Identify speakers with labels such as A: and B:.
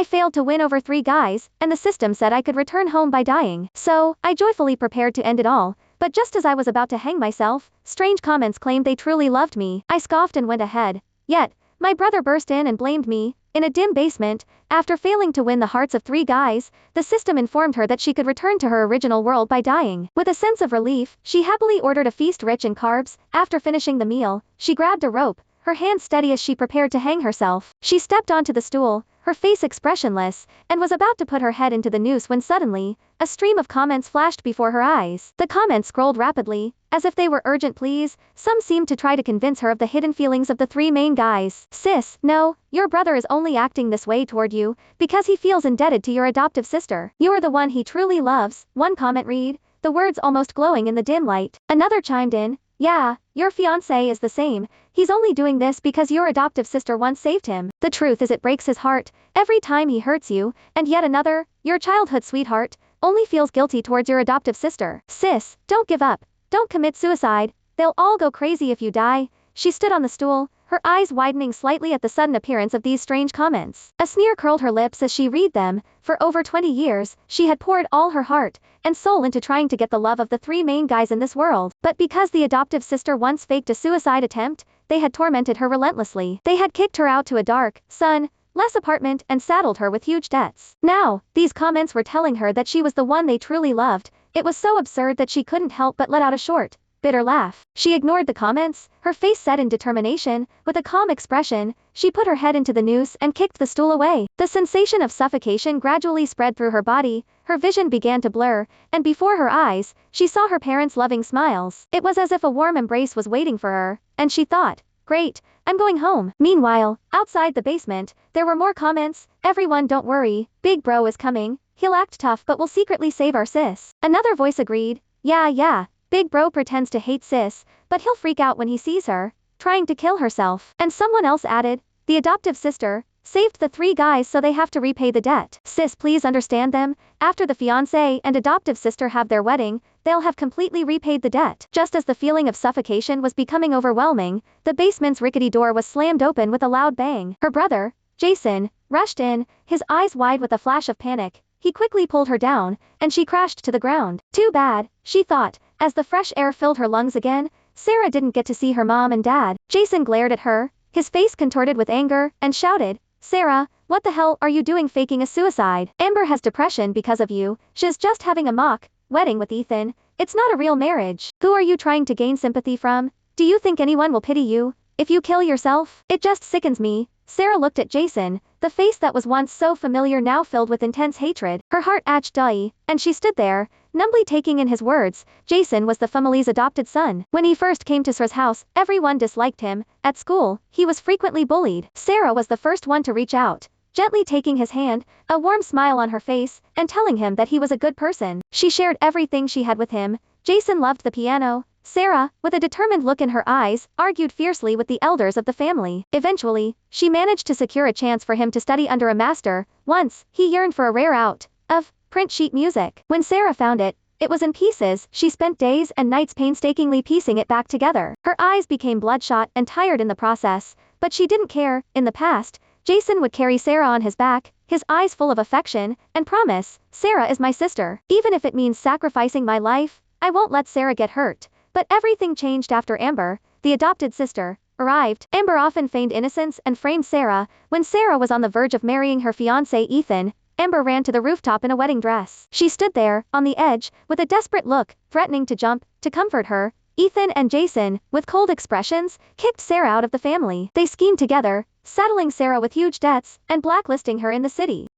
A: I failed to win over 3 guys, and the system said I could return home by dying. So, I joyfully prepared to end it all. But just as I was about to hang myself, strange comments claimed they truly loved me. I scoffed and went ahead. Yet, my brother burst in and blamed me. In a dim basement, after failing to win the hearts of 3 guys, the system informed her that she could return to her original world by dying. With a sense of relief, she happily ordered a feast rich in carbs. After finishing the meal, she grabbed a rope, her hands steady as she prepared to hang herself. She stepped onto the stool, her face expressionless, and was about to put her head into the noose when suddenly, a stream of comments flashed before her eyes. The comments scrolled rapidly, as if they were urgent pleas. Some seemed to try to convince her of the hidden feelings of the 3 main guys. Sis, no, your brother is only acting this way toward you, because he feels indebted to your adoptive sister. You are the one he truly loves, one comment read, the words almost glowing in the dim light. Another chimed in, yeah, your fiancé is the same, he's only doing this because your adoptive sister once saved him. The truth is it breaks his heart, every time he hurts you. And yet another, your childhood sweetheart, only feels guilty towards your adoptive sister. Sis, don't give up, don't commit suicide, they'll all go crazy if you die. She stood on the stool, her eyes widening slightly at the sudden appearance of these strange comments. A sneer curled her lips as she read them. For over 20 years, she had poured all her heart and soul into trying to get the love of the 3 main guys in this world. But because the adoptive sister once faked a suicide attempt, they had tormented her relentlessly. They had kicked her out to a dark, sun-less apartment and saddled her with huge debts. Now, these comments were telling her that she was the one they truly loved. It was so absurd that she couldn't help but let out a short, bitter laugh. She ignored the comments, her face set in determination. With a calm expression, she put her head into the noose and kicked the stool away. The sensation of suffocation gradually spread through her body, her vision began to blur, and before her eyes, she saw her parents' loving smiles. It was as if a warm embrace was waiting for her, and she thought, great, I'm going home. Meanwhile, outside the basement, there were more comments. Everyone don't worry, big bro is coming, he'll act tough but will secretly save our sis. Another voice agreed, yeah. Big bro pretends to hate sis, but he'll freak out when he sees her trying to kill herself. And someone else added, the adoptive sister saved the 3 guys so they have to repay the debt. Sis, please understand them. After the fiancé and adoptive sister have their wedding, they'll have completely repaid the debt. Just as the feeling of suffocation was becoming overwhelming, the basement's rickety door was slammed open with a loud bang. Her brother, Jason, rushed in, his eyes wide with a flash of panic. He quickly pulled her down, and she crashed to the ground. Too bad, she thought, as the fresh air filled her lungs again. Sarah didn't get to see her mom and dad. Jason glared at her, his face contorted with anger, and shouted, Sarah, what the hell are you doing faking a suicide? Amber has depression because of you. She's just having a mock wedding with Ethan. It's not a real marriage. Who are you trying to gain sympathy from? Do you think anyone will pity you if you kill yourself? It just sickens me. Sarah looked at Jason, the face that was once so familiar now filled with intense hatred. Her heart ached dully, and she stood there, numbly taking in his words. Jason was the family's adopted son. When he first came to Sarah's house, everyone disliked him. At school, he was frequently bullied. Sarah was the first one to reach out, gently taking his hand, a warm smile on her face, and telling him that he was a good person. She shared everything she had with him. Jason loved the piano. Sarah, with a determined look in her eyes, argued fiercely with the elders of the family. Eventually, she managed to secure a chance for him to study under a master. Once, he yearned for a rare out of print sheet music. When Sarah found it, it was in pieces. She spent days and nights painstakingly piecing it back together. Her eyes became bloodshot and tired in the process, but she didn't care. In the past, Jason would carry Sarah on his back, his eyes full of affection, and promise, Sarah is my sister. Even if it means sacrificing my life, I won't let Sarah get hurt. But everything changed after Amber, the adopted sister, arrived. Amber often feigned innocence and framed Sarah. When Sarah was on the verge of marrying her fiancé Ethan, Amber ran to the rooftop in a wedding dress. She stood there, on the edge, with a desperate look, threatening to jump. To comfort her, Ethan and Jason, with cold expressions, kicked Sarah out of the family. They schemed together, saddling Sarah with huge debts, and blacklisting her in the city.